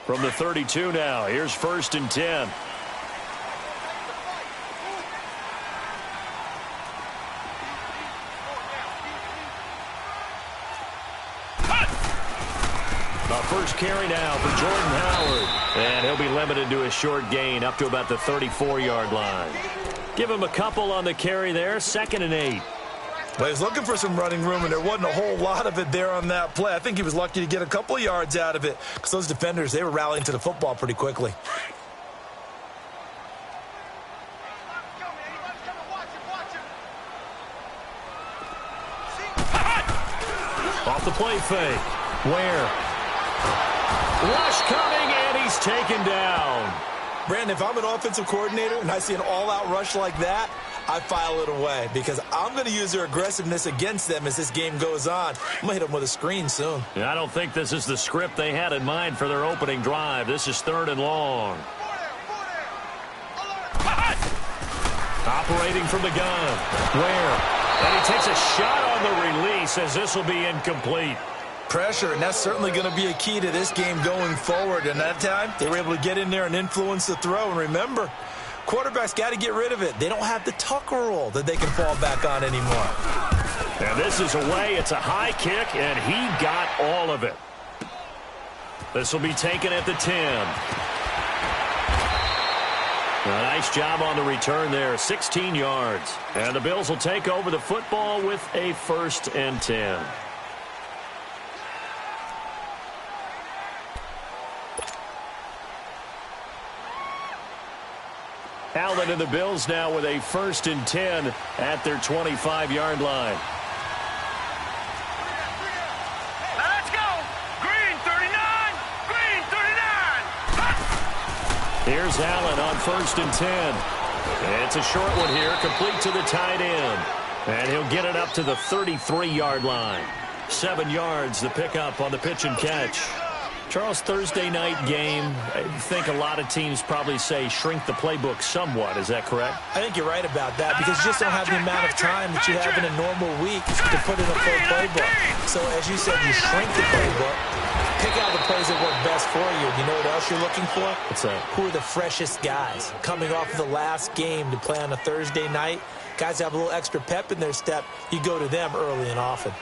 From the 32 now, here's 1st and 10. First carry now for Jordan Howard. And he'll be limited to a short gain up to about the 34-yard line. Give him a couple on the carry there. 2nd and 8. Well, he's looking for some running room, and there wasn't a whole lot of it there on that play. I think he was lucky to get a couple of yards out of it because those defenders, they were rallying to the football pretty quickly. Off the play fake. Where? Rush coming, and he's taken down. Brandon, if I'm an offensive coordinator and I see an all-out rush like that, I file it away because I'm going to use their aggressiveness against them as this game goes on. I'm going to hit them with a screen soon. Yeah, I don't think this is the script they had in mind for their opening drive. This is 3rd and long. Operating from the gun. Where? And he takes a shot on the release as this will be incomplete. Pressure, and that's certainly going to be a key to this game going forward. And that time, they were able to get in there and influence the throw. And remember, quarterbacks got to get rid of it. They don't have the Tucker rule that they can fall back on anymore. And this is away. It's a high kick, and he got all of it. This will be taken at the 10. A nice job on the return there, 16 yards. And the Bills will take over the football with a 1st and 10. Allen and the Bills now with a 1st and 10 at their 25-yard line. Let's go! Green 39! Green 39! Here's Allen on 1st and 10. It's a short one here, complete to the tight end. And he'll get it up to the 33-yard line. 7 yards, the pickup on the pitch and catch. Charles, Thursday night game, I think a lot of teams probably say shrink the playbook somewhat. Is that correct? I think you're right about that because you just don't have the amount of time that you have in a normal week to put in a full playbook. So, as you said, you shrink the playbook, pick out the plays that work best for you. You know what else you're looking for? What's that? Who are the freshest guys coming off of the last game to play on a Thursday night? Guys have a little extra pep in their step. You go to them early and often.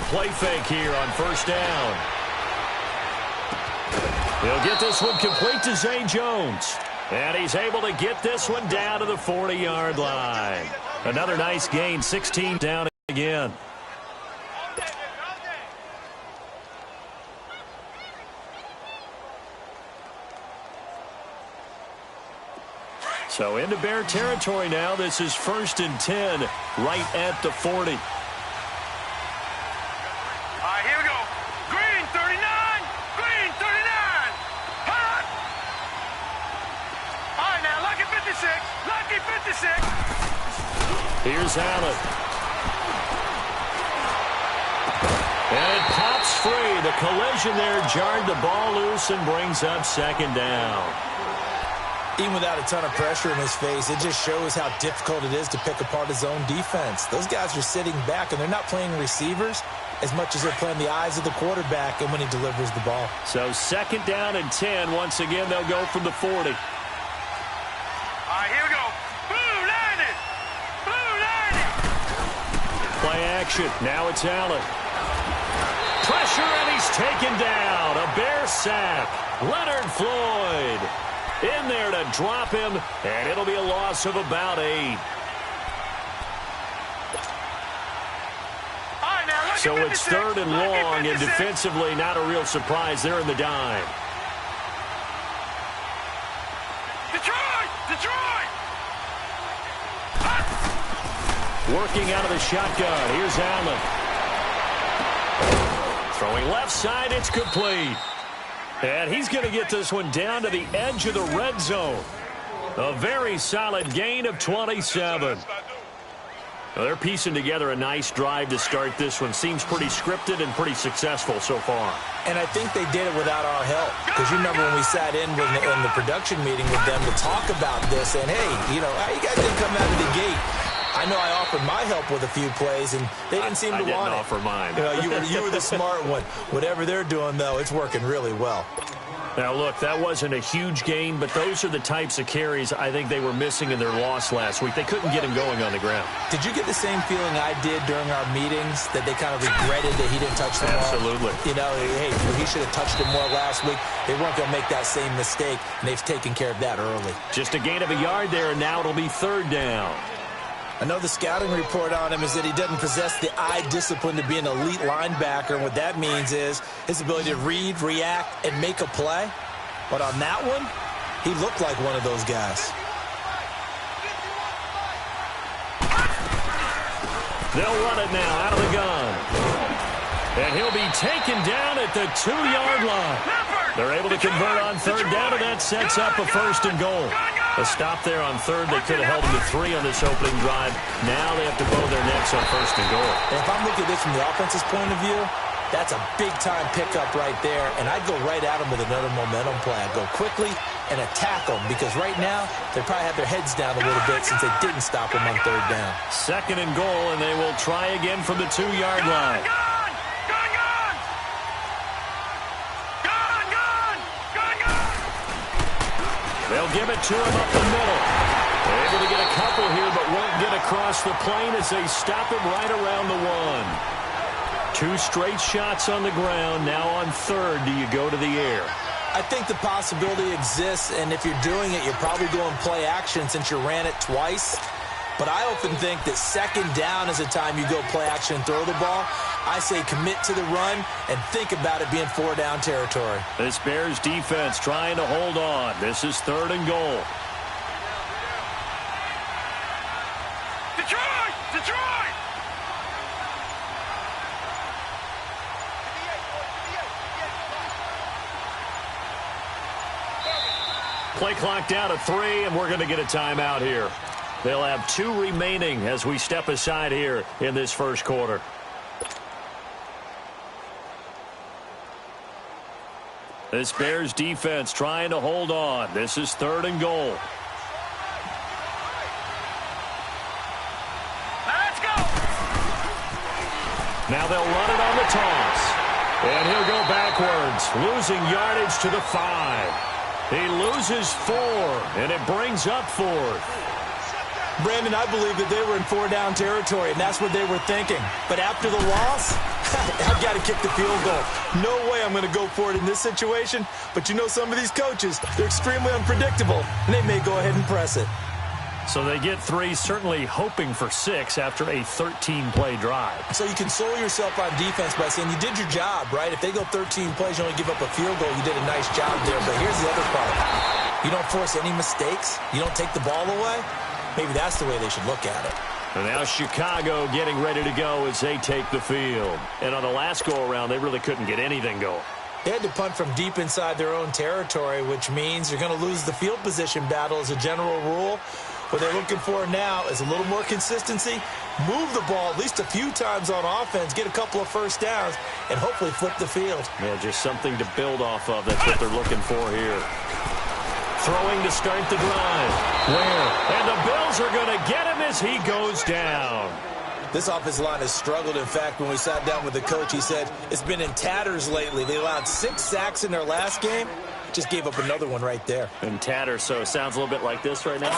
Play fake here on 1st down. He'll get this one complete to Zay Jones. And he's able to get this one down to the 40-yard line. Another nice gain, 16 down again. So into Bear territory now. This is 1st and 10 right at the 40. Here's Allen. And it pops free. The collision there jarred the ball loose and brings up 2nd down. Even without a ton of pressure in his face, it just shows how difficult it is to pick apart his own defense. Those guys are sitting back, and they're not playing receivers as much as they're playing the eyes of the quarterback and when he delivers the ball. So 2nd down and 10. Once again, they'll go from the 40. All right, here we go. Play action. Now it's Allen. Pressure, and he's taken down. A Bear sack. Leonard Floyd in there to drop him, and it'll be a loss of about 8. So it's 3rd and long, and defensively not a real surprise. They're in the dime. Working out of the shotgun. Here's Allen. Throwing left side. It's complete. And he's going to get this one down to the edge of the red zone. A very solid gain of 27. Well, they're piecing together a nice drive to start this one. Seems pretty scripted and pretty successful so far. And I think they did it without our help. Because you remember when we sat in the production meeting with them to talk about this, and hey, you know, you guys didn't come out of the gate. I know I offered my help with a few plays, and they didn't seem to want it. I didn't offer mine. You were the smart one. Whatever they're doing, though, it's working really well. Now, look, that wasn't a huge gain, but those are the types of carries I think they were missing in their loss last week. They couldn't get him going on the ground. Did you get the same feeling I did during our meetings, that they kind of regretted that he didn't touch the ball? Absolutely. You know, hey, he should have touched it more last week. They weren't going to make that same mistake, and they've taken care of that early. Just a gain of a yard there, and now it'll be 3rd down. I know the scouting report on him is that he doesn't possess the eye discipline to be an elite linebacker, and what that means is his ability to read, react, and make a play. But on that one, he looked like one of those guys. They'll run it now out of the gun. And he'll be taken down at the 2-yard line. They're able to convert on 3rd down, and that sets up a 1st and goal. A stop there on 3rd. They could have held him to 3 on this opening drive. Now they have to bow their necks on 1st and goal. And if I'm looking at this from the offense's point of view, that's a big-time pickup right there, and I'd go right at them with another momentum play. I'd go quickly and attack them, because right now they probably have their heads down a little bit since they didn't stop them on 3rd down. 2nd and goal, and they will try again from the 2-yard line. They'll give it to him up the middle. They're able to get a couple here, but won't get across the plane as they stop him right around the 1. 2 straight shots on the ground. Now on 3rd, do you go to the air? I think the possibility exists, and if you're doing it, you're probably going play action since you ran it twice. But I often think that 2nd down is a time you go play action and throw the ball. I say commit to the run and think about it being 4-down territory. This Bears defense trying to hold on. This is 3rd and goal. Detroit! Detroit! Play clock down to 3, and we're going to get a timeout here. They'll have 2 remaining as we step aside here in this 1st quarter. This Bears defense trying to hold on. This is 3rd and goal. Let's go! Now they'll run it on the toss. And he'll go backwards, losing yardage to the 5. He loses 4, and it brings up 4th. Brandon, I believe that they were in 4-down territory, and that's what they were thinking. But after the loss, I've got to kick the field goal. No way I'm going to go for it in this situation. But you know, some of these coaches, they're extremely unpredictable, and they may go ahead and press it. So they get 3, certainly hoping for 6 after a 13-play drive. So you console yourself on defense by saying you did your job, right? If they go 13 plays, you only give up a field goal, you did a nice job there. But here's the other part. You don't force any mistakes. You don't take the ball away. Maybe that's the way they should look at it. And now Chicago getting ready to go as they take the field. And on the last go-around, they really couldn't get anything going. They had to punt from deep inside their own territory, which means you're going to lose the field position battle as a general rule. What they're looking for now is a little more consistency, move the ball at least a few times on offense, get a couple of 1st downs, and hopefully flip the field. Yeah, just something to build off of. That's what they're looking for here. Throwing to start the drive. Where? And the Bills are going to get him as he goes down. This offensive line has struggled. In fact, when we sat down with the coach, he said it's been in tatters lately. They allowed 6 sacks in their last game. Just gave up another one right there. In tatters, so it sounds a little bit like this right now.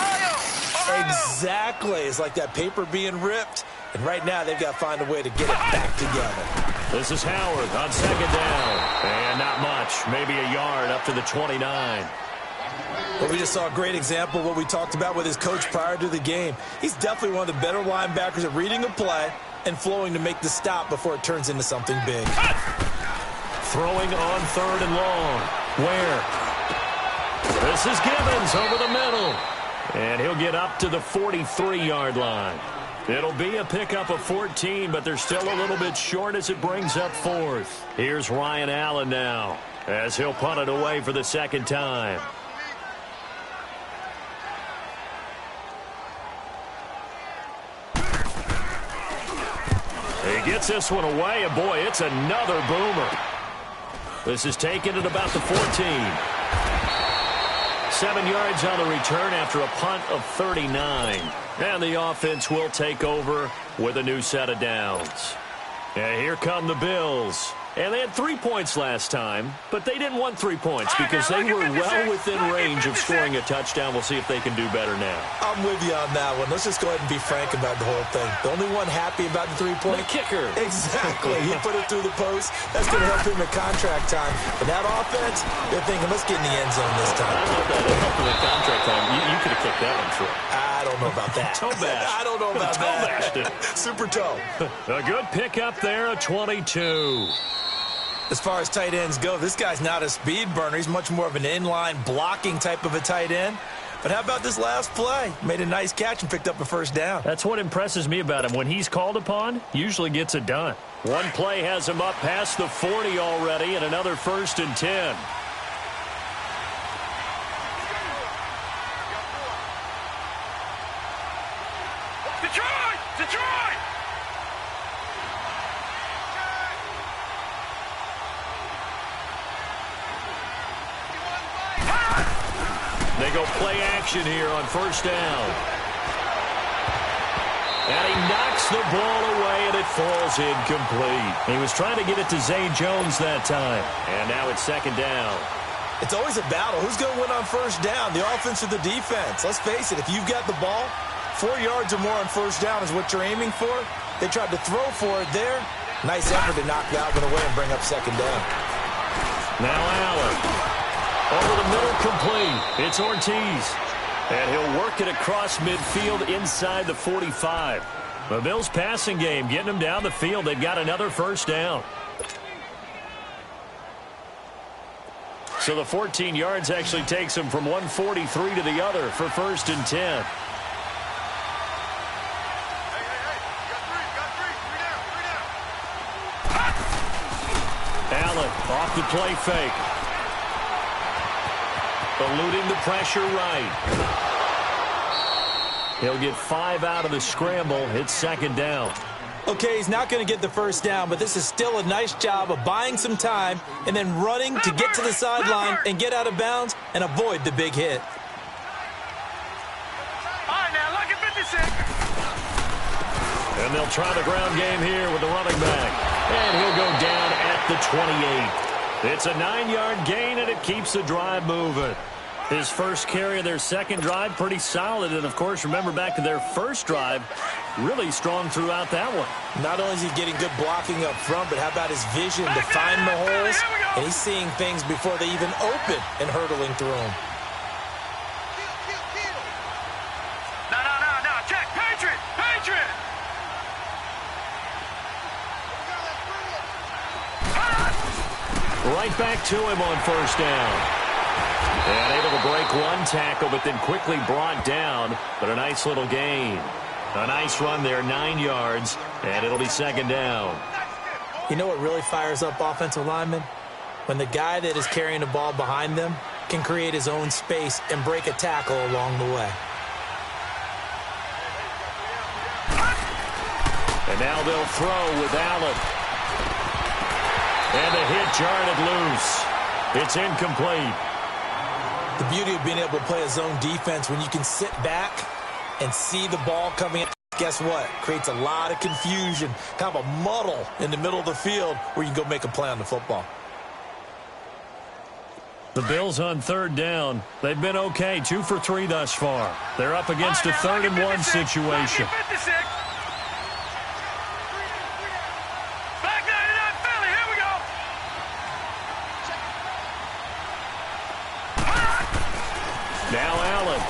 Exactly. It's like that paper being ripped. And right now, they've got to find a way to get it back together. This is Howard on 2nd down. And not much. Maybe a yard up to the 29. Well, we just saw a great example of what we talked about with his coach prior to the game. He's definitely one of the better linebackers at reading a play and flowing to make the stop before it turns into something big. Throwing on 3rd and long. Where? This is Gibbons over the middle. And he'll get up to the 43-yard line. It'll be a pickup of 14, but they're still a little bit short as it brings up 4th. Here's Ryan Allen now as he'll punt it away for the 2nd time. He gets this one away, and boy, it's another boomer. This is taken at about the 14. 7 yards on the return after a punt of 39. And the offense will take over with a new set of downs. And here come the Bills. And they had 3 points last time, but they didn't want 3 points because they were well within range of scoring a touchdown. We'll see if they can do better now. I'm with you on that one. Let's just go ahead and be frank about the whole thing. The only one happy about the 3-point? The kicker. Exactly. He put it through the post. That's going to help him at contract time. But that offense, they're thinking, let's get in the end zone this time. I don't know if that helped him at contract time. You could have kicked that one short. I don't know about that. Toe bash. I don't know about toe that. Bashed it. Super toe. A good pickup there, a 22. As far as tight ends go, this guy's not a speed burner. He's much more of an inline blocking type of a tight end. But how about this last play? Made a nice catch and picked up a first down. That's what impresses me about him. When he's called upon, usually gets it done. One play has him up past the 40 already, and another 1st and 10. Detroit! Detroit! They go play action here on 1st down. And he knocks the ball away, and it falls incomplete. He was trying to get it to Zay Jones that time. And now it's 2nd down. It's always a battle. Who's going to win on 1st down, the offense or the defense? Let's face it, if you've got the ball, 4 yards or more on 1st down is what you're aiming for. They tried to throw for it there. Nice effort to knock that one away and bring up 2nd down. Now Allen. Over the middle, complete. It's Ortiz. And he'll work it across midfield inside the 45. The Bills' passing game getting them down the field. They've got another 1st down. So the 14 yards actually takes them from 143 to the other for 1st and 10. Allen off the play fake. Eluding the pressure right. He'll get 5 out of the scramble. It's 2nd down. Okay, he's not going to get the 1st down, but this is still a nice job of buying some time and then running to get to the sideline and get out of bounds and avoid the big hit. All right, now, look at 56. And they'll try the ground game here with the running back. And he'll go down at the 28. It's a 9-yard gain, and it keeps the drive moving. His first carry of their 2nd drive, pretty solid. And, of course, remember back to their 1st drive, really strong throughout that one. Not only is he getting good blocking up front, but how about his vision to find the holes? And he's seeing things before they even open and hurdling through them. No. Check. Patriot. Patriot. Right back to him on 1st down. And able to break one tackle, but then quickly brought down. But a nice little gain. A nice run there, 9 yards, and it'll be 2nd down. You know what really fires up offensive linemen? When the guy that is carrying the ball behind them can create his own space and break a tackle along the way. And now they'll throw with Allen. And the hit jarred it loose. It's incomplete. The beauty of being able to play a zone defense when you can sit back and see the ball coming in. Guess what? Creates a lot of confusion, kind of a muddle in the middle of the field where you can go make a play on the football. The Bills on 3rd down. They've been okay, 2 for 3 thus far. They're up against a 3rd and 1 situation. Now Allen.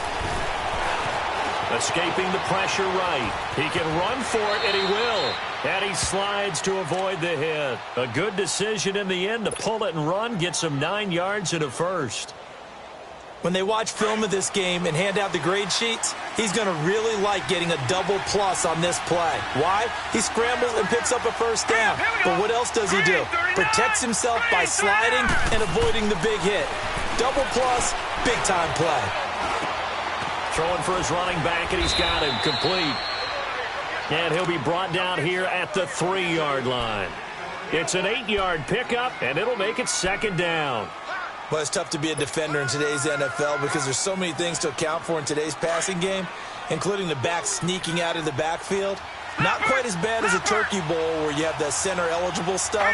Escaping the pressure right. He can run for it, and he will. And he slides to avoid the hit. A good decision in the end to pull it and run, get some 9 yards and a 1st. When they watch film of this game and hand out the grade sheets, he's going to really like getting a double plus on this play. Why? He scrambles and picks up a 1st down. But what else does he do? Protects himself by sliding and avoiding the big hit. Double plus, big-time play. Throwing for his running back, and he's got him complete. And he'll be brought down here at the 3-yard line. It's an 8-yard pickup, and it'll make it 2nd down. Well, it's tough to be a defender in today's NFL because there's so many things to account for in today's passing game, including the back sneaking out of the backfield. Not quite as bad as a turkey bowl where you have the center-eligible stuff,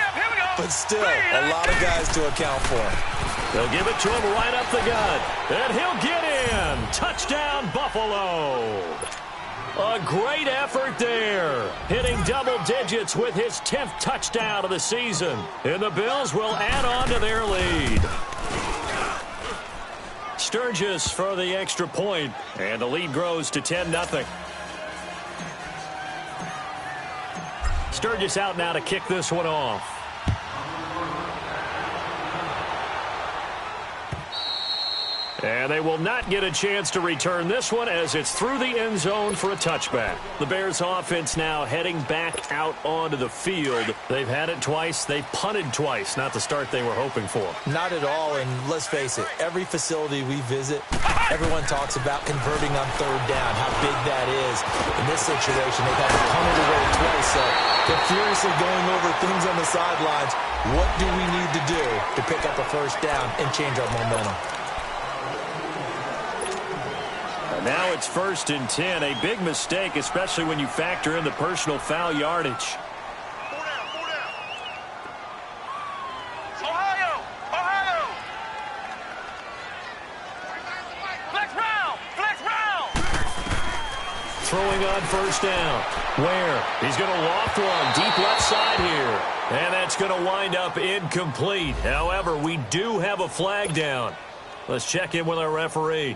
but still a lot of guys to account for. They'll give it to him right up the gut, and he'll get in. Touchdown, Buffalo. A great effort there, hitting double digits with his 10th touchdown of the season. And the Bills will add on to their lead. Sturgis for the extra point, and the lead grows to 10-0. Sturgis out now to kick this one off. And they will not get a chance to return this one as it's through the end zone for a touchback. The Bears offense now heading back out onto the field. They've had it twice. They've punted twice. Not the start they were hoping for. Not at all, and let's face it, every facility we visit, everyone talks about converting on 3rd down, how big that is. In this situation, they've had to punt it away twice, so they're furiously going over things on the sidelines. What do we need to do to pick up a 1st down and change our momentum? Now it's 1st and 10. A big mistake, especially when you factor in the personal foul yardage. 4 down, 4 down. Ohio! Ohio! Flex round! Flex round! Throwing on 1st down. Where? He's going to loft one deep left side here. And that's going to wind up incomplete. However, we do have a flag down. Let's check in with our referee.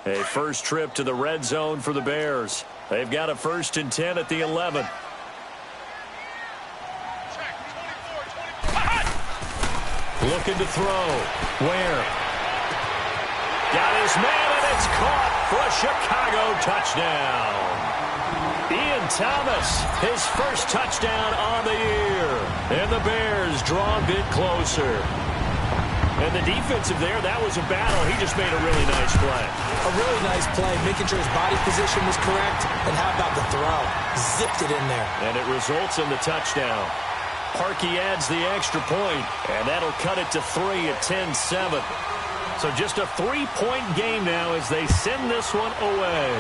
A first trip to the red zone for the Bears. They've got a 1st and 10 at the 11. Looking to throw. Where? Got his man, and it's caught for a Chicago touchdown. Ian Thomas, his first touchdown on the year. And the Bears draw a bit closer. And the defensive there, that was a battle. He just made a really nice play. A really nice play, making sure his body position was correct. And how about the throw? Zipped it in there. And it results in the touchdown. Parkey adds the extra point, and that'll cut it to 3 at 10-7. So just a 3-point game now as they send this one away.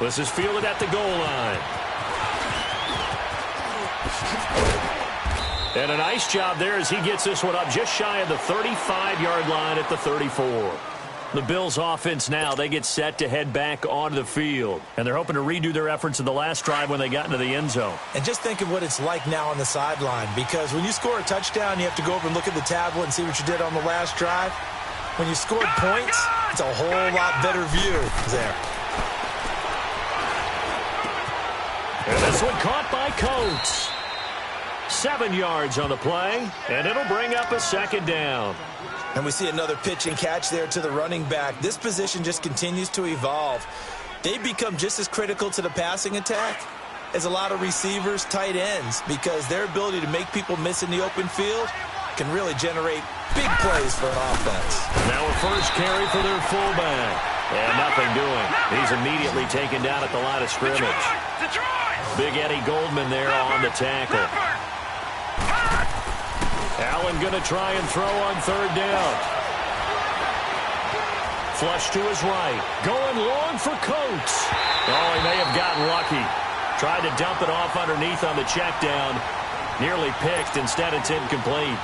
This is fielded at the goal line. And a nice job there as he gets this one up just shy of the 35-yard line at the 34. The Bills offense now, they get set to head back onto the field. And they're hoping to redo their efforts in the last drive when they got into the end zone. And just think of what it's like now on the sideline, because when you score a touchdown, you have to go over and look at the tablet and see what you did on the last drive. When you scored points, it's a whole lot better view there. And this one caught by Coates. 7 yards on the play, and it'll bring up a 2nd down. And we see another pitch and catch there to the running back. This position just continues to evolve. They become just as critical to the passing attack as a lot of receivers, tight ends, because their ability to make people miss in the open field can really generate big plays for an offense. Now a first carry for their fullback. And nothing doing. He's immediately taken down at the line of scrimmage. Big Eddie Goldman there on the tackle. Allen going to try and throw on 3rd down. Flush to his right. Going long for Coates. Oh, he may have gotten lucky. Tried to dump it off underneath on the check down. Nearly picked. Instead, it's incomplete.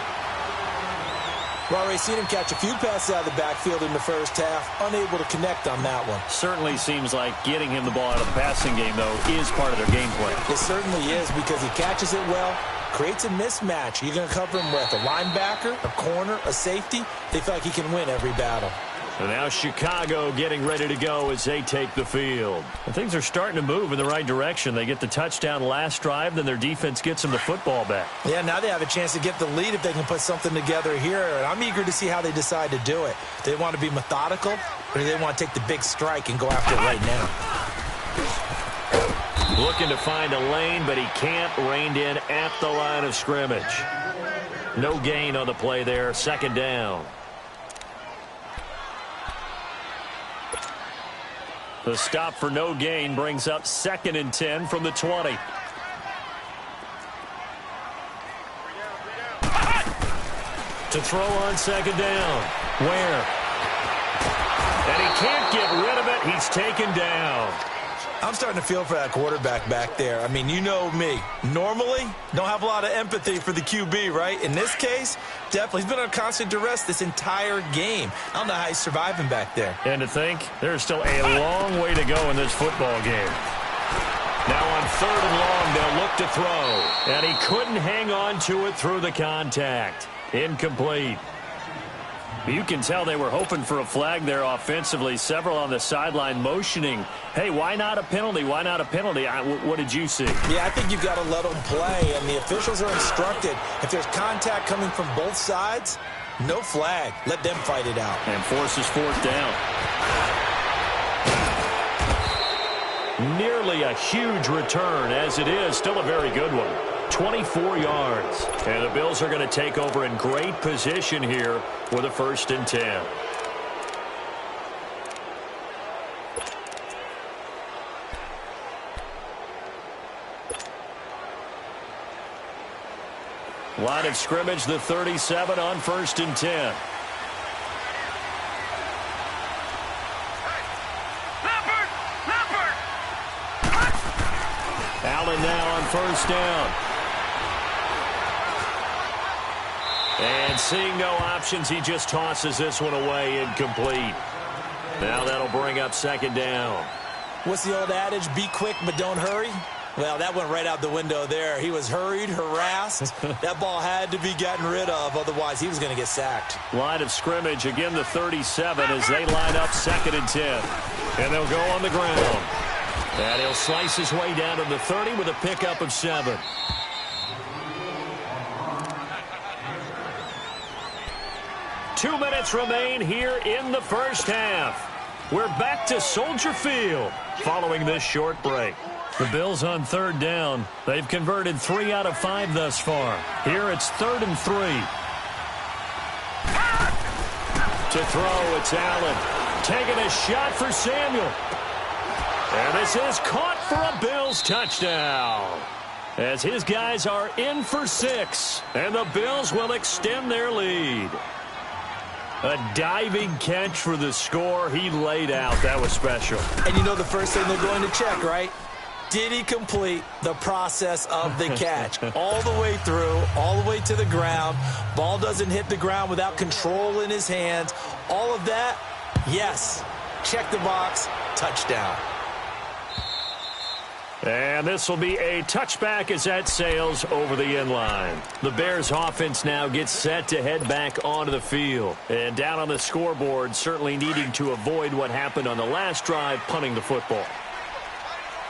Well, we've seen him catch a few passes out of the backfield in the first half. Unable to connect on that one. Certainly seems like getting him the ball out of the passing game, though, is part of their game plan. It certainly is, because he catches it well, creates a mismatch. You're going to cover him with a linebacker, a corner, a safety. They feel like he can win every battle. And now Chicago getting ready to go as they take the field. And things are starting to move in the right direction. They get the touchdown last drive, then their defense gets them the football back. Yeah, now they have a chance to get the lead if they can put something together here. And I'm eager to see how they decide to do it. Do they want to be methodical, or do they want to take the big strike and go after it right now? Looking to find a lane, but he can't. Reined in at the line of scrimmage. No gain on the play there. Second down. The stop for no gain brings up 2nd and 10 from the 20. To throw on 2nd down. Where? And he can't get rid of it. He's taken down. I'm starting to feel for that quarterback back there. I mean, you know me. Normally, don't have a lot of empathy for the QB, right? In this case, definitely. He's been on constant duress this entire game. I don't know how he's surviving back there. And to think, there's still a long way to go in this football game. Now on 3rd and long, they'll look to throw. And he couldn't hang on to it through the contact. Incomplete. You can tell they were hoping for a flag there offensively. Several on the sideline motioning, hey, why not a penalty? Why not a penalty? What did you see? Yeah, I think you've got to let them play, and the officials are instructed. If there's contact coming from both sides, no flag. Let them fight it out. And forces 4th down. Nearly a huge return, as it is. Still a very good one. 24 yards. And the Bills are going to take over in great position here with a 1st and 10. Line of scrimmage, the 37 on 1st and 10. Allen now on 1st down. And seeing no options, he just tosses this one away, incomplete. Now that'll bring up 2nd down. What's the old adage? Be quick, but don't hurry. Well, that went right out the window there. He was hurried, harassed. That ball had to be gotten rid of, otherwise he was going to get sacked. Line of scrimmage, again the 37 as they line up 2nd and 10. And they'll go on the ground. And he'll slice his way down to the 30 with a pickup of 7. Two minutes remain here in the first half. We're back to Soldier Field following this short break. The Bills on 3rd down. They've converted 3 out of 5 thus far. Here it's 3rd and 3. To throw, it's Allen. Taking a shot for Samuel. And this is caught for a Bills touchdown. As his guys are in for 6. And the Bills will extend their lead. A diving catch for the score. He laid out. That was special. And you know the first thing they're going to check, right? Did he complete the process of the catch? All the way through, all the way to the ground. Ball doesn't hit the ground without control in his hands. All of that, yes. Check the box. Touchdown. And this will be a touchback as that sails over the end line. The Bears offense now gets set to head back onto the field. And down on the scoreboard, certainly needing to avoid what happened on the last drive, punting the football.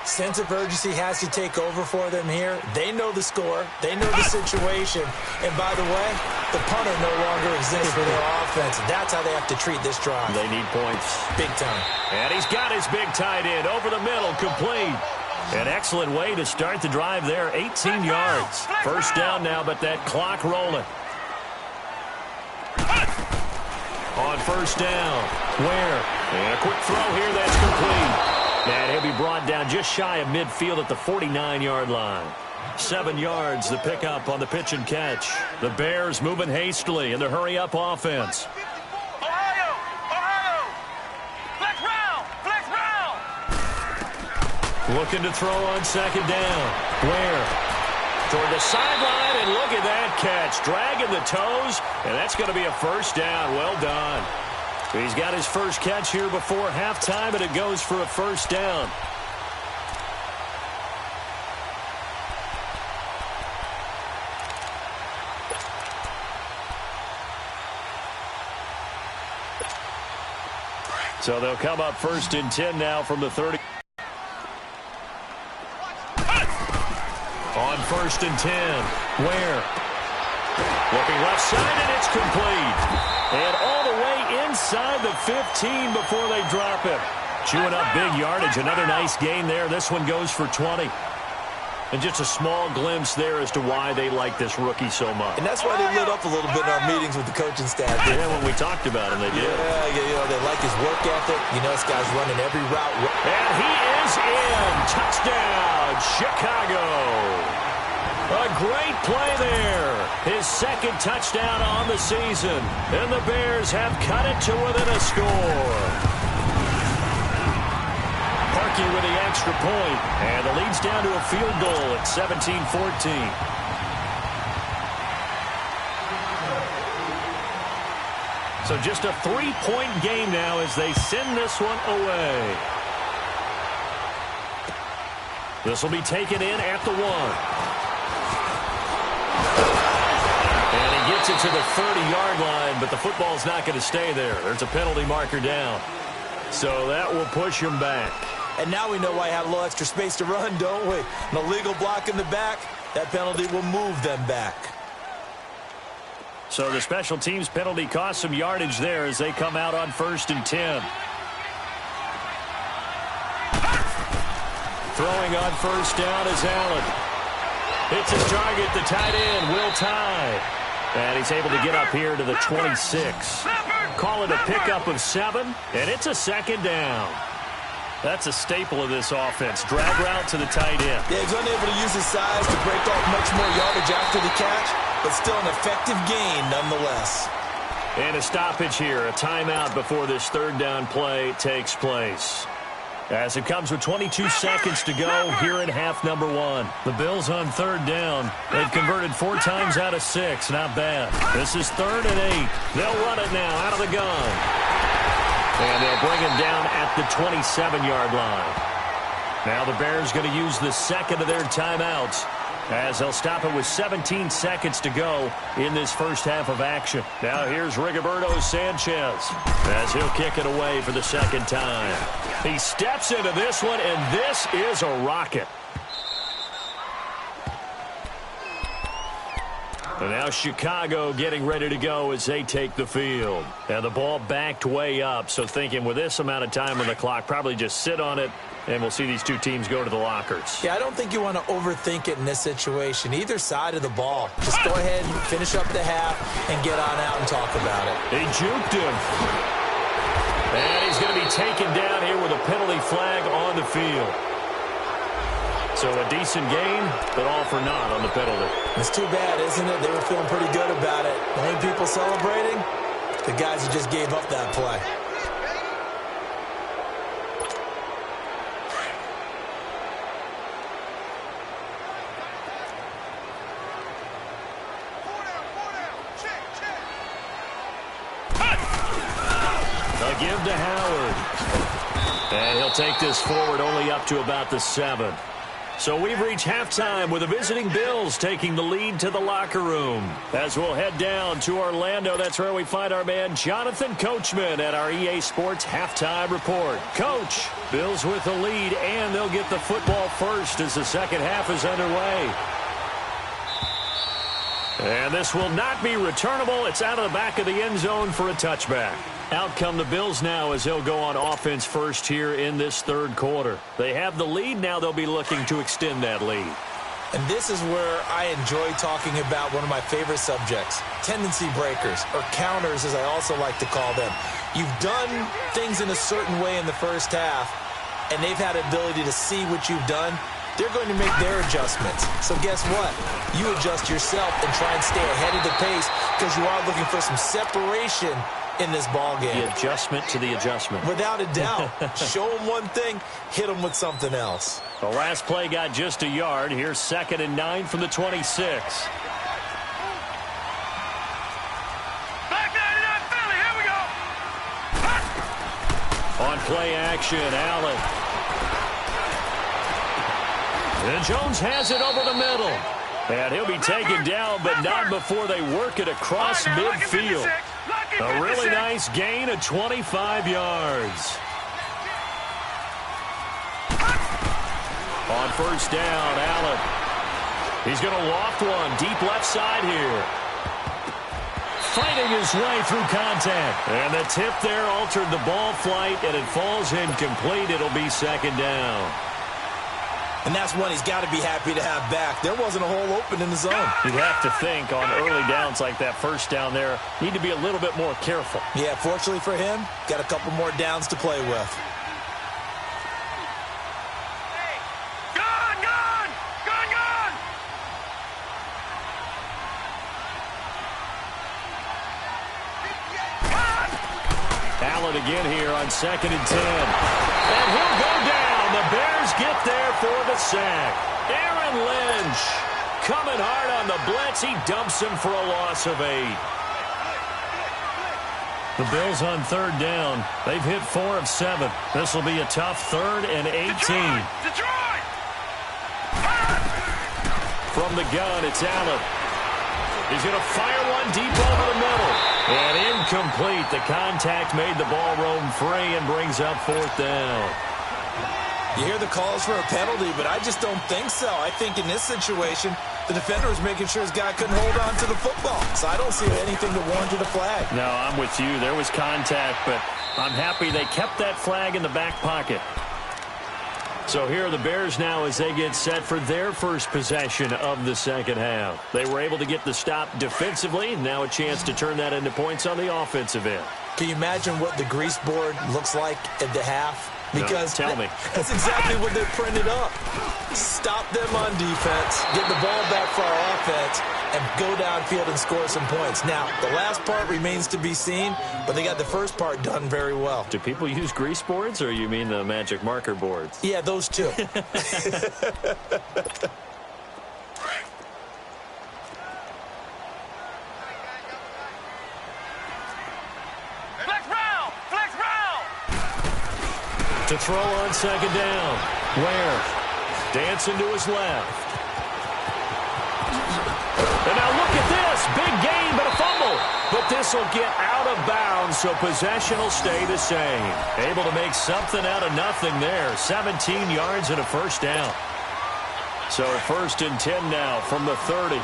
Sense of urgency has to take over for them here. They know the score. They know the situation. And by the way, the punter no longer exists for their offense. That's how they have to treat this drive. They need points. Big time. And he's got his big tight end over the middle, complete. An excellent way to start the drive there, 18 yards. First down now, but that clock rolling. On 1st down, Ware. And a quick throw here that's complete. And he'll be brought down just shy of midfield at the 49-yard line. 7 yards, the pickup on the pitch and catch. The Bears moving hastily in the hurry-up offense. Looking to throw on 2nd down. Ware toward the sideline, and look at that catch. Dragging the toes, and that's going to be a first down. Well done. He's got his first catch here before halftime, and it goes for a first down. So they'll come up 1st and 10 now from the 30. On 1st and 10, Ware looking left side, and it's complete. And all the way inside the 15 before they drop him. Chewing up big yardage. Another nice gain there. This one goes for 20. And just a small glimpse there as to why they like this rookie so much. And that's why they lit up a little bit in our meetings with the coaching staff. Yeah, when we talked about him, they did. Yeah, they like his work ethic. You know, this guy's running every route. And he is in. Touchdown, Chicago. A great play there. His second touchdown on the season. And the Bears have cut it to within a score. Parkey with the extra point, and the lead's down to a field goal at 17-14. So just a 3-point game now as they send this one away. This will be taken in at the 1. And he gets it to the 30-yard line, but the football's not going to stay there. There's a penalty marker down. So that will push him back. And now we know why I have a little extra space to run, don't we? An illegal block in the back, that penalty will move them back. So the special teams penalty cost some yardage there as they come out on 1st and 10. Throwing on 1st down is Allen. Hits his target, the tight end, Will Tye. And he's able to get up here to the 26. Call it a pickup of 7, and it's a 2nd down. That's a staple of this offense. Drag route to the tight end. Yeah, he's unable to use his size to break off much more yardage after the catch, but still an effective gain nonetheless. And a stoppage here, a timeout before this 3rd down play takes place. As it comes with 22 seconds to go here in half number 1. The Bills on 3rd down. They've converted 4 times out of 6. Not bad. This is 3rd and 8. They'll run it now out of the gun. And they'll bring him down at the 27-yard line. Now the Bears going to use the 2nd of their timeouts as they'll stop it with 17 seconds to go in this first half of action. Now here's Rigoberto Sanchez as he'll kick it away for the 2nd time. He steps into this one, and this is a rocket. And now Chicago getting ready to go as they take the field. And the ball backed way up, so thinking with this amount of time on the clock, probably just sit on it, and we'll see these two teams go to the lockers. Yeah, I don't think you want to overthink it in this situation. Either side of the ball. Just go ahead and finish up the half and get on out and talk about it. They juked him. And he's going to be taken down here with a penalty flag on the field. So a decent game, but all for naught on the penalty. It's too bad, isn't it? They were feeling pretty good about it. The only people celebrating, the guys who just gave up that play. A give to Howard. And he'll take this forward only up to about the 7. So we've reached halftime with the visiting Bills taking the lead to the locker room. As we'll head down to Orlando, that's where we find our man Jonathan Coachman at our EA Sports Halftime Report. Coach, Bills with the lead, and they'll get the football first as the second half is underway. And this will not be returnable. It's out of the back of the end zone for a touchback. Out come the Bills now as they'll go on offense first here in this 3rd quarter. They have the lead. Now they'll be looking to extend that lead. And this is where I enjoy talking about one of my favorite subjects, tendency breakers, or counters as I also like to call them. You've done things in a certain way in the first half, and they've had the ability to see what you've done. They're going to make their adjustments. So guess what? You adjust yourself and try and stay ahead of the pace because you are looking for some separation in this ball game. The adjustment to the adjustment. Without a doubt. Show them one thing, hit them with something else. The last play got just a yard. Here's 2nd and 9 from the 26. Black 99 Philly, here we go. On play action, Allen. And Jones has it over the middle. And he'll be taken down, but not before they work it across midfield. A really nice gain of 25 yards. On 1st down, Allen. He's going to loft one deep left side here. fighting his way through contact. And the tip there altered the ball flight, and it falls incomplete. It'll be second down. And that's one he's got to be happy to have back. There wasn't a hole open in the zone. You'd have to think on early downs like that first down there, need to be a little bit more careful. Yeah, fortunately for him, got a couple more downs to play with. Allen again here on 2nd and 10. And he'll go down. The Bears get there for the sack. Aaron Lynch coming hard on the blitz. He dumps him for a loss of 8. The Bills on 3rd down. They've hit 4 of 7. This will be a tough 3rd and 18. Detroit! From the gun, it's Allen. He's going to fire one deep over the middle. And incomplete. The contact made the ball roam free and brings up 4th down. You hear the calls for a penalty, but I just don't think so. I think in this situation, the defender was making sure his guy couldn't hold on to the football. So I don't see anything to warrant a flag. No, I'm with you. There was contact, but I'm happy they kept that flag in the back pocket. So here are the Bears now as they get set for their first possession of the second half. They were able to get the stop defensively. Now a chance to turn that into points on the offensive end. Can you imagine what the grease board looks like at the half? Because no, tell me. That's exactly what they printed up. Stop them on defense, get the ball back for our offense, and go downfield and score some points. Now, the last part remains to be seen, but they got the first part done very well. Do people use grease boards, or you mean the magic marker boards? Yeah, those two. To throw on 2nd down. Ware dancing to his left. And now look at this. Big gain, but a fumble. But this will get out of bounds, so possession will stay the same. Able to make something out of nothing there. 17 yards and a first down. So 1st and 10 now from the 30.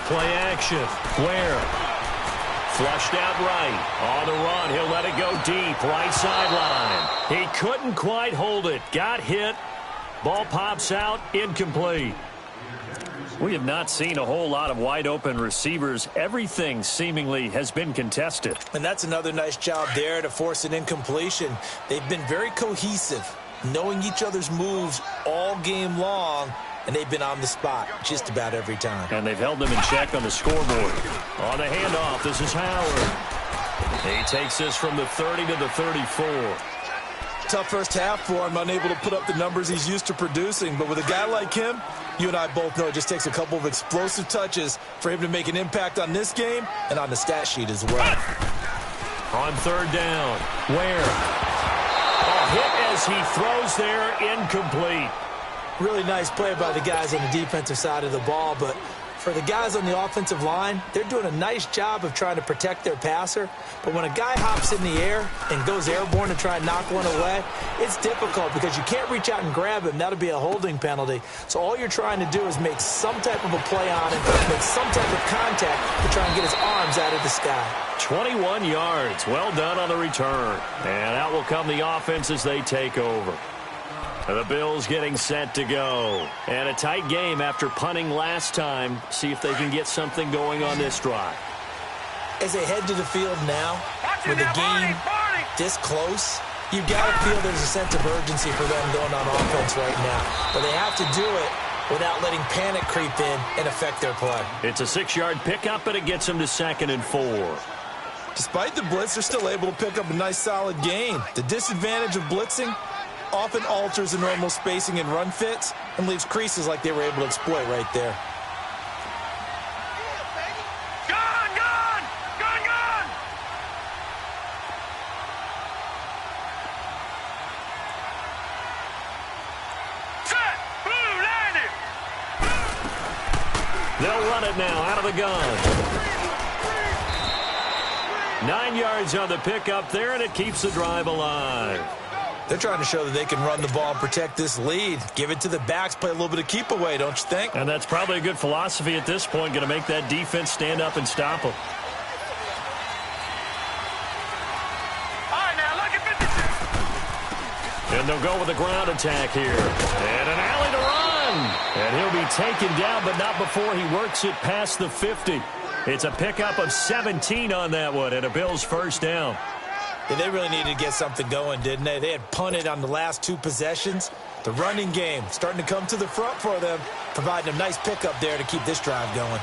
Play action. Ware flushed out right. On the run. He'll let it go deep. Right sideline. He couldn't quite hold it. Got hit. Ball pops out. Incomplete. We have not seen a whole lot of wide open receivers. Everything seemingly has been contested. And that's another nice job there to force an incompletion. They've been very cohesive, knowing each other's moves all game long. And they've been on the spot just about every time. And they've held them in check on the scoreboard. On the handoff, this is Howard. He takes this from the 30 to the 34. Tough first half for him, unable to put up the numbers he's used to producing. But with a guy like him, you and I both know it just takes a couple of explosive touches for him to make an impact on this game and on the stat sheet as well. On 3rd down, Ware. A hit as he throws there, incomplete. Really nice play by the guys on the defensive side of the ball, but for the guys on the offensive line, they're doing a nice job of trying to protect their passer. But when a guy hops in the air and goes airborne to try and knock one away, it's difficult because you can't reach out and grab him. That'll be a holding penalty. So all you're trying to do is make some type of a play on him, make some type of contact to try and get his arms out of the sky. 21 yards. Well done on the return. And out will come the offense as they take over. The Bills getting set to go. And a tight game after punting last time. See if they can get something going on this drive. As they head to the field now, with the game this close, you've got to feel there's a sense of urgency for them going on offense right now. But they have to do it without letting panic creep in and affect their play. It's a 6-yard pickup, and it gets them to 2nd and 4. Despite the blitz, they're still able to pick up a nice solid gain. The disadvantage of blitzing often alters the normal spacing and run fits and leaves creases like they were able to exploit right there. Gun! Gun! Gun! Gun! Set! Blue landed! They'll run it now out of the gun. 9 yards on the pickup there, and it keeps the drive alive. They're trying to show that they can run the ball and protect this lead. Give it to the backs, play a little bit of keep away, don't you think? And that's probably a good philosophy at this point, going to make that defense stand up and stop them. And they'll go with a ground attack here. And an alley to run. And he'll be taken down, but not before he works it past the 50. It's a pickup of 17 on that one, and a Bills first down. Yeah, they really needed to get something going, didn't they? They had punted on the last 2 possessions. The running game starting to come to the front for them, providing a nice pickup there to keep this drive going. All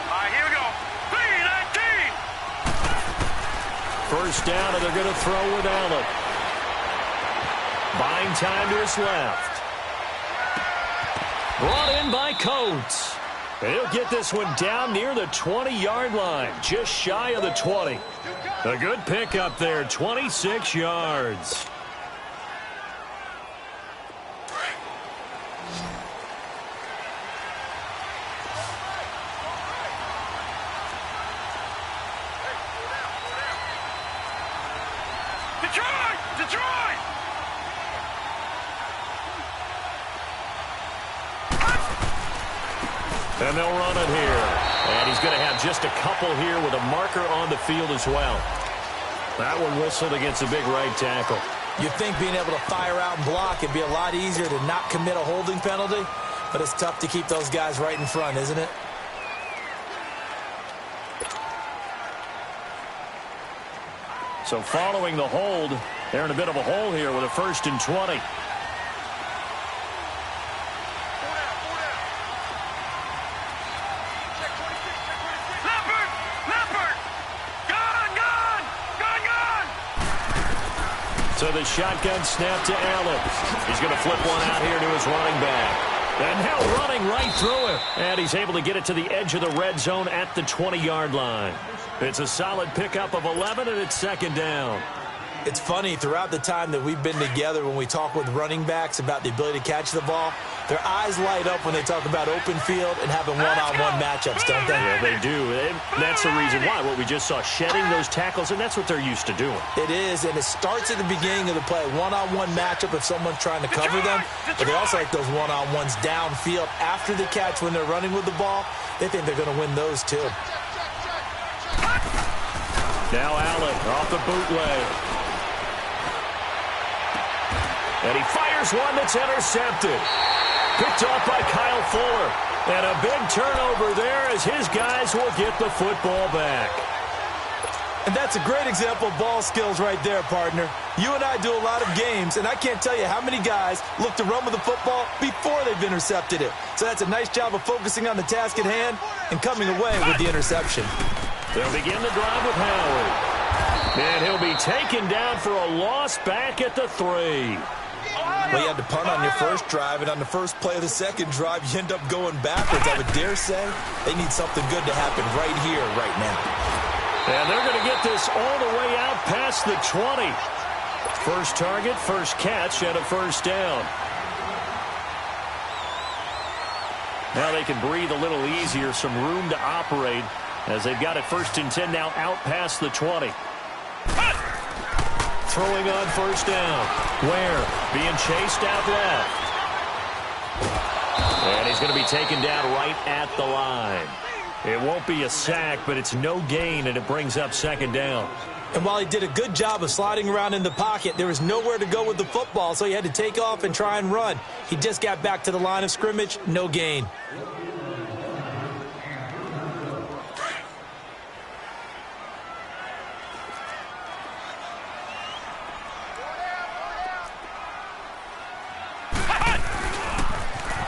right, here we go. 3-19. First down, and they're going to throw with Allen. Buying time to his left. Brought in by Coates. He'll get this one down near the 20-yard line, just shy of the 20. A good pickup there, 26 yards. Detroit! Detroit! And they'll run it here. And he's going to have just a couple here with a marker on the field as well. That one whistled against a big right tackle. You'd think being able to fire out and block would be a lot easier to not commit a holding penalty, but it's tough to keep those guys right in front, isn't it? So following the hold, they're in a bit of a hole here with a 1st and 20. So the shotgun snap to Allen. He's going to flip one out here to his running back. And now running right through him. And he's able to get it to the edge of the red zone at the 20-yard line. It's a solid pickup of 11, and it's 2nd down. It's funny, throughout the time that we've been together, when we talk with running backs about the ability to catch the ball, their eyes light up when they talk about open field and having one-on-one matchups, don't they? Yeah, they do. And that's the reason why. What we just saw, shedding those tackles, and that's what they're used to doing. It is, and it starts at the beginning of the play. One-on-one matchup if someone's trying to cover them. But they also like those one-on-ones downfield after the catch when they're running with the ball. They think they're going to win those, too. Now Allen off the bootleg. And he fires one that's intercepted. Picked off by Kyle Fuller. And a big turnover there as his guys will get the football back. And that's a great example of ball skills right there, partner. You and I do a lot of games, and I can't tell you how many guys look to run with the football before they've intercepted it. So that's a nice job of focusing on the task at hand and coming away with the interception. They'll begin the drive with Howard. And he'll be taken down for a loss back at the 3. Well, you had to punt on your first drive, and on the first play of the second drive, you end up going backwards. I would dare say they need something good to happen right here, right now. And they're going to get this all the way out past the 20. First target, first catch, and a first down. Now they can breathe a little easier, some room to operate as they've got it 1st and 10 now out past the 20. Throwing on first down. Ware being chased out left. And he's going to be taken down right at the line. It won't be a sack, but it's no gain, and it brings up 2nd down. And while he did a good job of sliding around in the pocket, there was nowhere to go with the football, so he had to take off and try and run. He just got back to the line of scrimmage, no gain.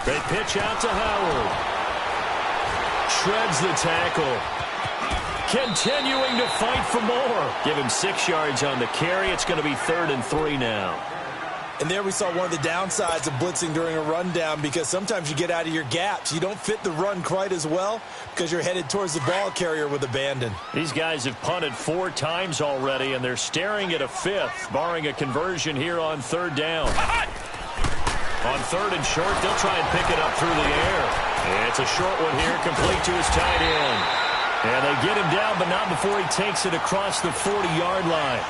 They pitch out to Howard. Shreds the tackle. Continuing to fight for more. Give him 6 yards on the carry. It's going to be 3rd and 3 now. And there we saw one of the downsides of blitzing during a rundown, because sometimes you get out of your gaps. You don't fit the run quite as well because you're headed towards the ball carrier with abandon. These guys have punted 4 times already, and they're staring at a 5th, barring a conversion here on 3rd down. On 3rd and short, they'll try and pick it up through the air. It's a short one here, complete to his tight end. And they get him down, but not before he takes it across the 40-yard line.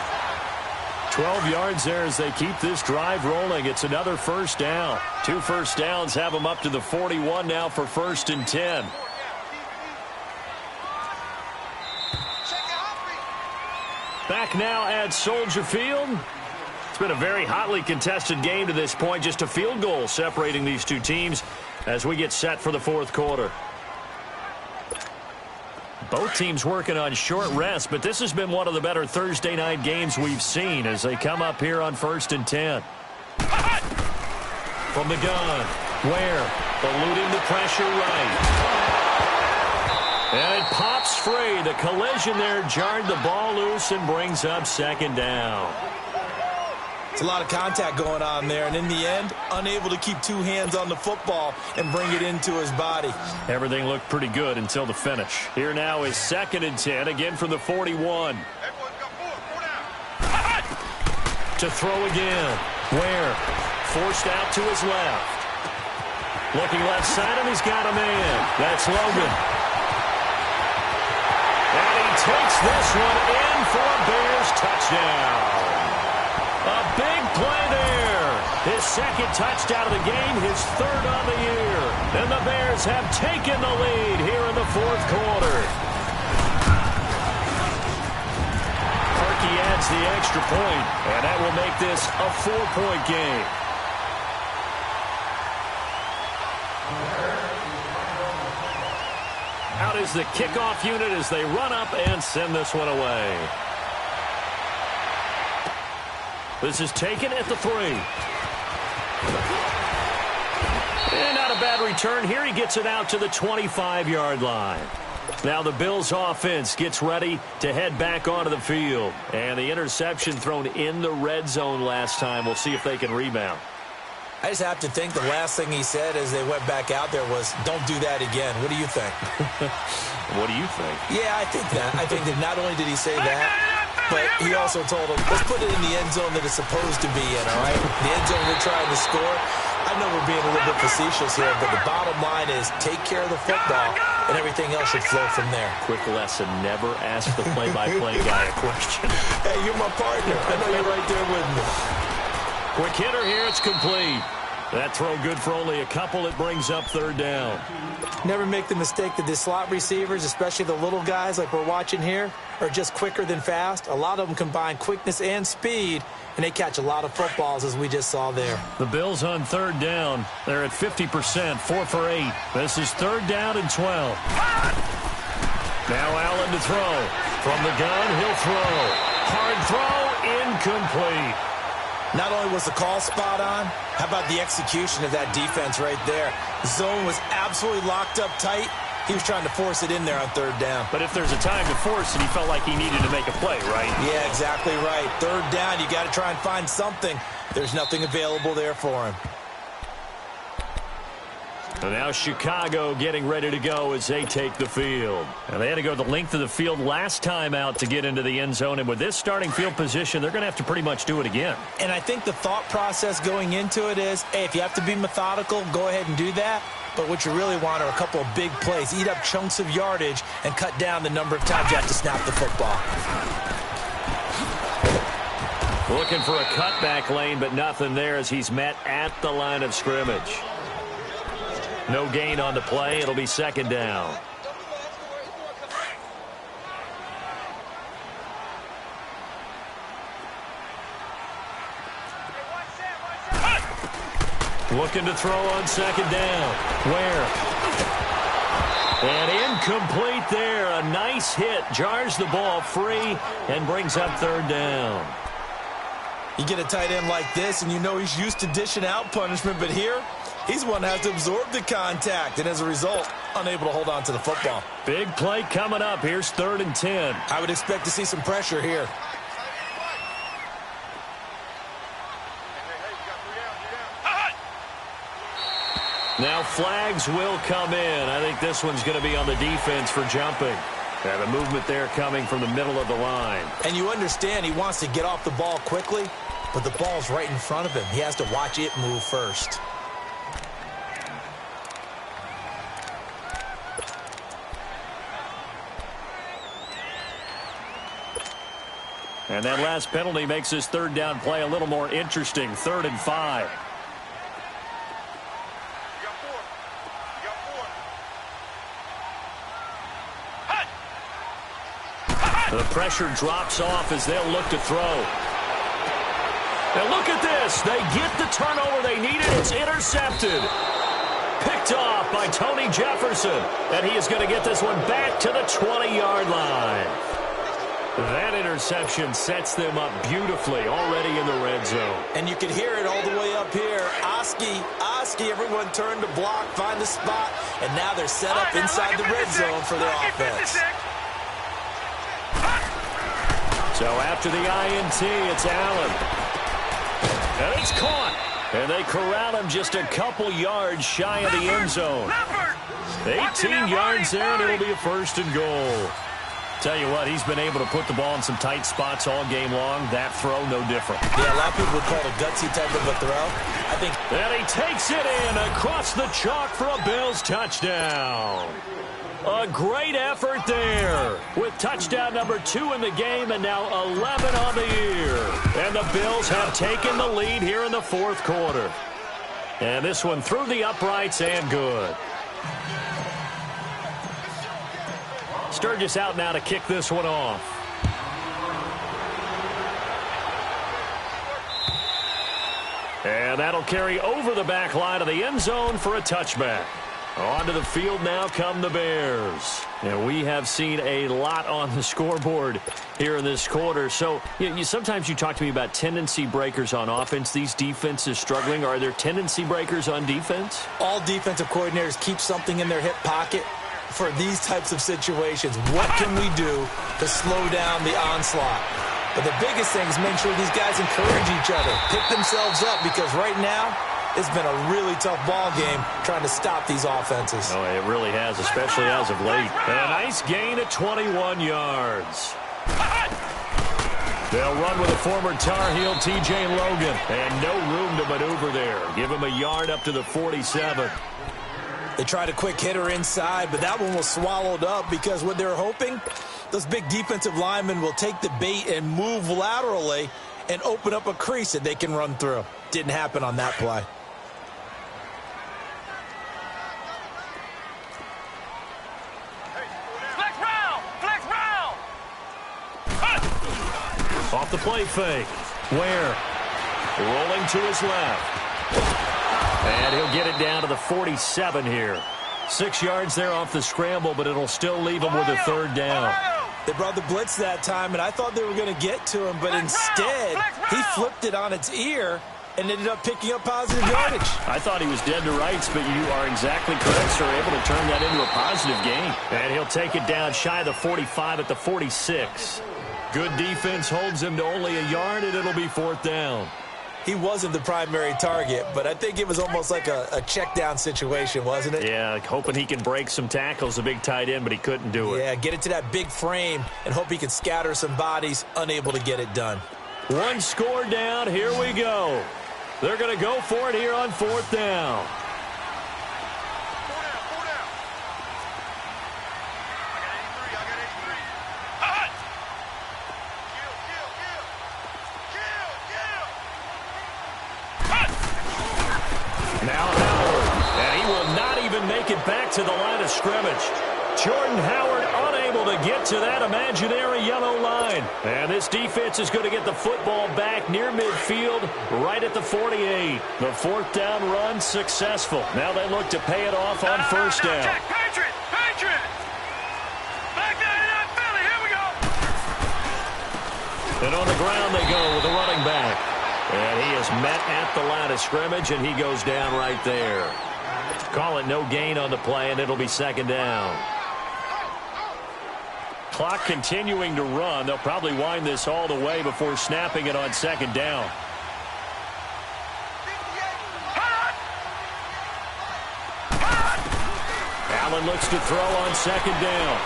12 yards there as they keep this drive rolling. It's another first down. 2 first downs have them up to the 41 now for 1st and 10. Back now at Soldier Field. It's been a very hotly contested game to this point. Just a field goal separating these two teams as we get set for the 4th quarter. Both teams working on short rest, but this has been one of the better Thursday night games we've seen as they come up here on 1st and 10. From the gun, Ware eluding the pressure right. And it pops free. The collision there jarred the ball loose and brings up 2nd down. It's a lot of contact going on there, and in the end, unable to keep 2 hands on the football and bring it into his body. Everything looked pretty good until the finish. Here now is 2nd and 10, again from the 41. To throw again. Ware forced out to his left. Looking left side, and he's got a man. That's Logan. And he takes this one in for a Bears touchdown. A big play there. His 2nd touchdown of the game, his 3rd on the year. And the Bears have taken the lead here in the 4th quarter. Harkey adds the extra point, and that will make this a 4-point game. Out is the kickoff unit as they run up and send this one away. This is taken at the 3. And not a bad return here. He gets it out to the 25-yard line. Now the Bills offense gets ready to head back onto the field. And the interception thrown in the red zone last time. We'll see if they can rebound. I just have to think the last thing he said as they went back out there was, don't do that again. What do you think? What do you think? Yeah, I think that. I think that not only did he say that, but he also told him, let's put it in the end zone that it's supposed to be in, all right? The end zone we're trying to score. I know we're being a little bit facetious here, but the bottom line is take care of the football, and everything else should flow from there. Quick lesson, never ask the play-by-play guy a question. Hey, you're my partner. I know you're right there with me. Quick hitter here, it's complete. That throw good for only a couple. It brings up 3rd down. Never make the mistake that the slot receivers, especially the little guys like we're watching here, are just quicker than fast. A lot of them combine quickness and speed, and they catch a lot of footballs, as we just saw there. The Bills on 3rd down. They're at 50%, 4 for 8. This is 3rd down and 12. Now Allen to throw. From the gun, he'll throw. Hard throw, incomplete. Not only was the call spot on, how about the execution of that defense right there? The zone was absolutely locked up tight. He was trying to force it in there on 3rd down. But if there's a time to force it, he felt like he needed to make a play, right? Yeah, exactly right. 3rd down, you got to try and find something. There's nothing available there for him. And now Chicago getting ready to go as they take the field. And they had to go the length of the field last time out to get into the end zone. And with this starting field position, they're going to have to pretty much do it again. And I think the thought process going into it is, hey, if you have to be methodical, go ahead and do that. But what you really want are a couple of big plays. Eat up chunks of yardage and cut down the number of times you have to snap the football. Looking for a cutback lane, but nothing there as he's met at the line of scrimmage. No gain on the play. It'll be 2nd down. Looking to throw on 2nd down. Ware. And incomplete there. A nice hit. Jars the ball free and brings up 3rd down. You get a tight end like this, and you know he's used to dishing out punishment, but here, he's the one that has to absorb the contact, and as a result, unable to hold on to the football. Big play coming up. Here's 3rd and 10. I would expect to see some pressure here. Now flags will come in. I think this one's going to be on the defense for jumping. And a movement there coming from the middle of the line. And you understand he wants to get off the ball quickly, but the ball's right in front of him. He has to watch it move first. And that last penalty makes this third down play a little more interesting. 3rd and 5. The pressure drops off as they'll look to throw. And look at this. They get the turnover they needed. It's intercepted. Picked off by Tony Jefferson. And he is going to get this one back to the 20-yard line. That interception sets them up beautifully already in the red zone. And you can hear it all the way up here. Oski, everyone turned to block, find the spot, and now they're set up inside the red zone for their offense. So after the INT, it's Allen. And it's caught. And they corral him just a couple yards shy of the end zone. 18 yards there, and it'll be a 1st and goal. Tell you what, he's been able to put the ball in some tight spots all game long. That throw, no different. Yeah, a lot of people would call it a gutsy type of a throw. I think. And he takes it in across the chalk for a Bills touchdown. A great effort there with touchdown number 2 in the game and now 11 on the year. And the Bills have taken the lead here in the 4th quarter. And this one through the uprights and good. Sturgis out now to kick this one off. And that'll carry over the back line of the end zone for a touchback. Onto the field now come the Bears. And we have seen a lot on the scoreboard here in this quarter. So sometimes you talk to me about tendency breakers on offense. These defenses struggling. Are there tendency breakers on defense? All defensive coordinators keep something in their hip pocket for these types of situations. What can we do to slow down the onslaught? But the biggest thing is make sure these guys encourage each other, pick themselves up, because right now it's been a really tough ball game trying to stop these offenses. Oh, it really has, especially as of late. And a nice gain at 21 yards. They'll run with a former Tar Heel, T.J. Logan, and no room to maneuver there. Give him a yard up to the 47. They tried a quick hitter inside, but that one was swallowed up because what they're hoping, those big defensive linemen will take the bait and move laterally and open up a crease that they can run through. Didn't happen on that play. Off the play fake. Ware rolling to his left. And he'll get it down to the 47 here. 6 yards there off the scramble, but it'll still leave him with a 3rd down. They brought the blitz that time, and I thought they were going to get to him, but instead he flipped it on its ear and ended up picking up positive yardage. I thought he was dead to rights, but you are exactly correct, sir. Able to turn that into a positive gain. And he'll take it down shy of the 45 at the 46. Good defense holds him to only a yard, and it'll be 4th down. He wasn't the primary target, but I think it was almost like a check down situation, wasn't it? Yeah, hoping he can break some tackles, a big tight end, but he couldn't do it. Yeah, get it to that big frame and hope he can scatter some bodies, unable to get it done. One score down, here we go. They're going to go for it here on 4th down. Now Howard, and he will not even make it back to the line of scrimmage. Jordan Howard unable to get to that imaginary yellow line. And this defense is going to get the football back near midfield, right at the 48. The 4th down run successful. Now they look to pay it off on 1st down. Patriot! Back down in that belly, here we go! And on the ground they go with the running back. And he is met at the line of scrimmage, and he goes down right there. Call it no gain on the play, and it'll be 2nd down. Clock continuing to run. They'll probably wind this all the way before snapping it on 2nd down. Allen looks to throw on 2nd down.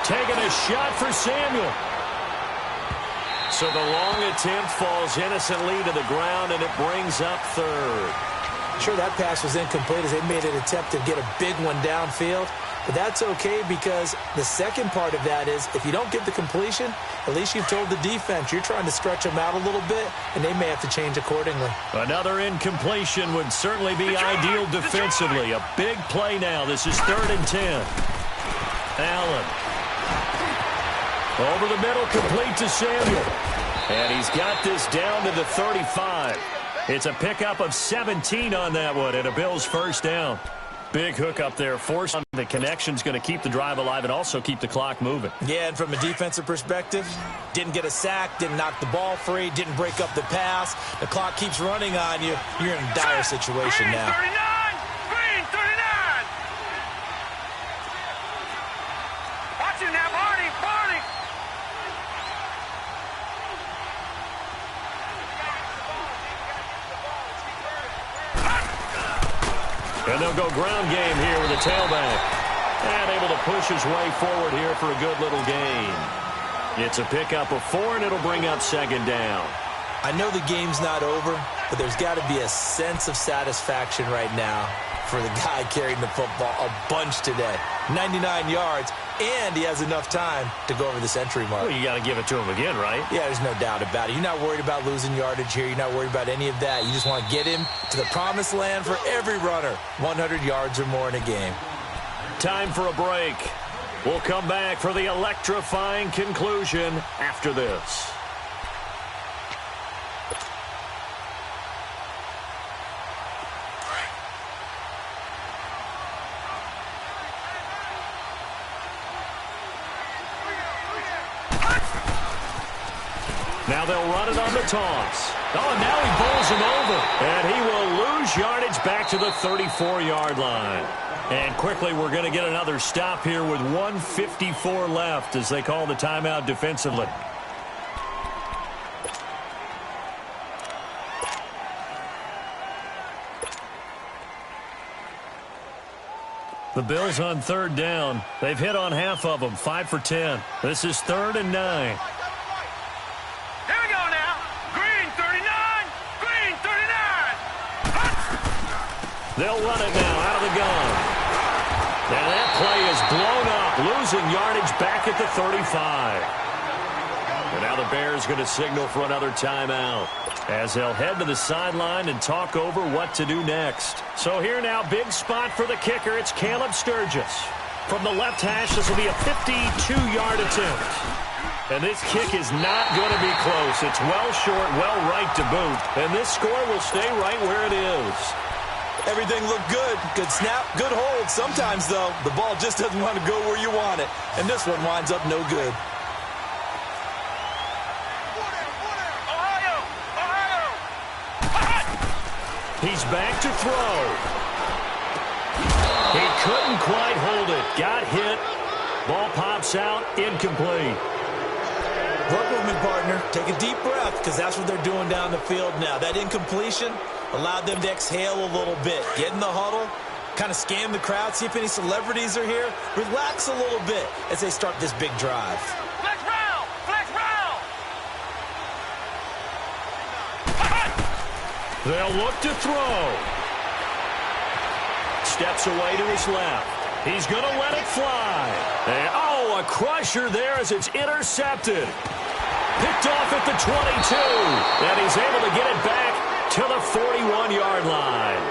Taking a shot for Samuel. So the long attempt falls innocently to the ground, and it brings up 3rd. Sure, that pass was incomplete as they made an attempt to get a big one downfield. But that's okay because the second part of that is if you don't get the completion, at least you've told the defense you're trying to stretch them out a little bit, and they may have to change accordingly. Another incompletion would certainly be ideal defensively. A big play now. This is 3rd and 10. Allen. Over the middle, complete to Samuel. And he's got this down to the 35. It's a pickup of 17 on that one, and a Bills first down. Big hook up there. Force on the connection's going to keep the drive alive and also keep the clock moving. Yeah, and from a defensive perspective, didn't get a sack, didn't knock the ball free, didn't break up the pass. The clock keeps running on you. You're in a dire situation now. Green 39. Watch him now, Barney. And they'll go ground game here with a tailback. And able to push his way forward here for a good little gain. It's a pickup of 4, and it'll bring up 2nd down. I know the game's not over, but there's got to be a sense of satisfaction right now for the guy carrying the football a bunch today. 99 yards, and he has enough time to go over this entry mark. Well, you got to give it to him again, right? Yeah, there's no doubt about it. You're not worried about losing yardage here. You're not worried about any of that. You just want to get him to the promised land for every runner. 100 yards or more in a game. Time for a break. We'll come back for the electrifying conclusion after this. Now they'll run it on the toss. Oh, and now he bowls him over. And he will lose yardage back to the 34-yard line. And quickly we're going to get another stop here with 1:54 left as they call the timeout defensively. The Bills on 3rd down. They've hit on half of them, 5 for 10. This is 3rd and 9. They'll run it now out of the gun. And that play is blown up, losing yardage back at the 35. And now the Bears going to signal for another timeout as they'll head to the sideline and talk over what to do next. So here now, big spot for the kicker. It's Caleb Sturgis. From the left hash, this will be a 52-yard attempt. And this kick is not going to be close. It's well short, well right to boot. And this score will stay right where it is. Everything looked good. Good snap, good hold. Sometimes, though, the ball just doesn't want to go where you want it. And this one winds up no good. He's back to throw. He couldn't quite hold it. Got hit. Ball pops out. Incomplete. Work with me, partner. Take a deep breath because that's what they're doing down the field now. That incompletion allowed them to exhale a little bit. Get in the huddle, kind of scan the crowd, see if any celebrities are here. Relax a little bit as they start this big drive. Flex round! Flex round! They'll look to throw. Steps away to his left. He's going to let it fly. And, a crusher there as it's intercepted. Picked off at the 22. And he's able to get it back to the 41-yard line.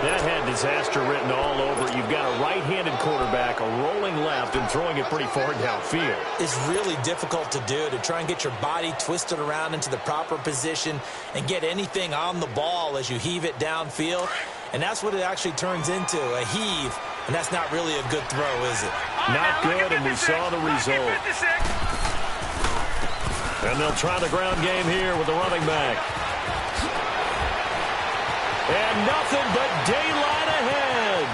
That had disaster written all over it. You've got a right-handed quarterback, a rolling left, and throwing it pretty far downfield. It's really difficult to do, to try and get your body twisted around into the proper position and get anything on the ball as you heave it downfield. And that's what it actually turns into, a heave. And that's not really a good throw, is it? Not good, and we saw the result. And they'll try the ground game here with the running back. And nothing but daylight ahead.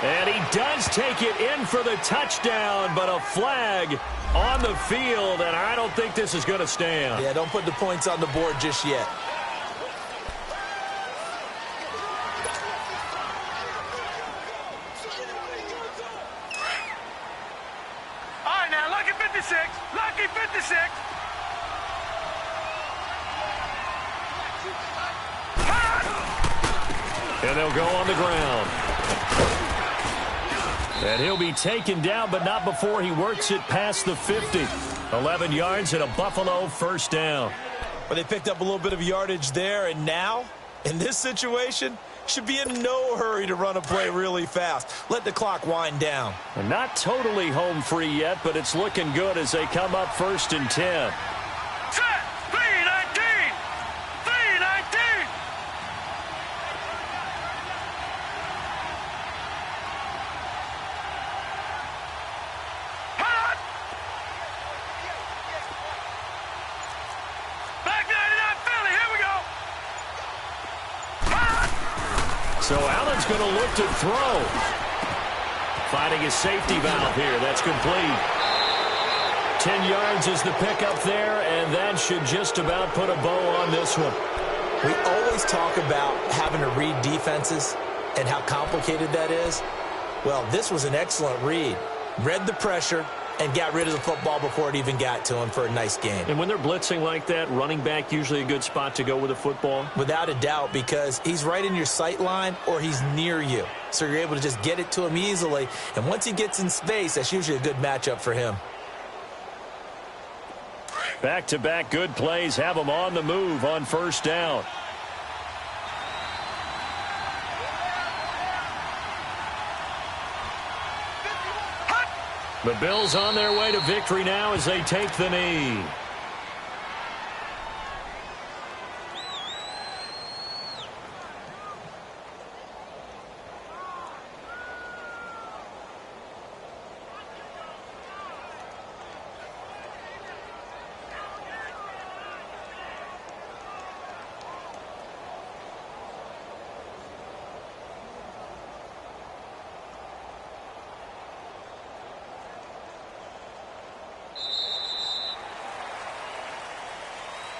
And he does take it in for the touchdown, but a flag on the field, and I don't think this is going to stand. Yeah, don't put the points on the board just yet. All right, now, lucky 56. Lucky 56. And they'll go on the ground. And he'll be taken down, but not before he works it past the 50. 11 yards and a Buffalo first down. Well, they picked up a little bit of yardage there, and now, in this situation, should be in no hurry to run a play really fast. Let the clock wind down. And not totally home free yet, but it's looking good as they come up 1st and 10. Set. 3-19. 3-19. Hot. Back 99 Philly. Here we go. Hot. So Allen's going to look to throw. Finding his safety valve here. That's complete. 10 yards is the pickup there, and that should just about put a bow on this one. We always talk about having to read defenses and how complicated that is. Well, this was an excellent read. Read the pressure and got rid of the football before it even got to him for a nice gain. And when they're blitzing like that, running back usually a good spot to go with a football? Without a doubt, because he's right in your sight line or he's near you. So you're able to just get it to him easily. And once he gets in space, that's usually a good matchup for him. Back-to-back good plays have them on the move on first down. The Bills on their way to victory now as they take the knee.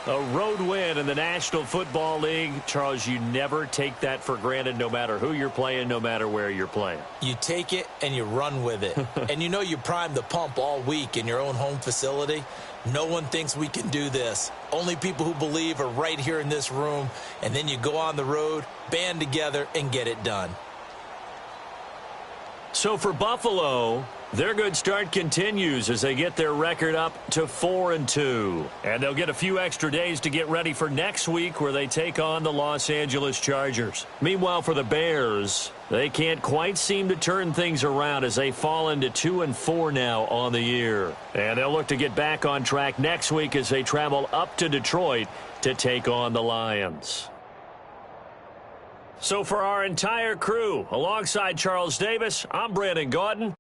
A road win in the National Football League. Charles, you never take that for granted no matter who you're playing, no matter where you're playing. You take it and you run with it. And you know you primed the pump all week in your own home facility. No one thinks we can do this. Only people who believe are right here in this room. And then you go on the road, band together, and get it done. So for Buffalo, their good start continues as they get their record up to 4-2. And they'll get a few extra days to get ready for next week where they take on the Los Angeles Chargers. Meanwhile, for the Bears, they can't quite seem to turn things around as they fall into 2-4 now on the year. And they'll look to get back on track next week as they travel up to Detroit to take on the Lions. So for our entire crew, alongside Charles Davis, I'm Brandon Gaudin.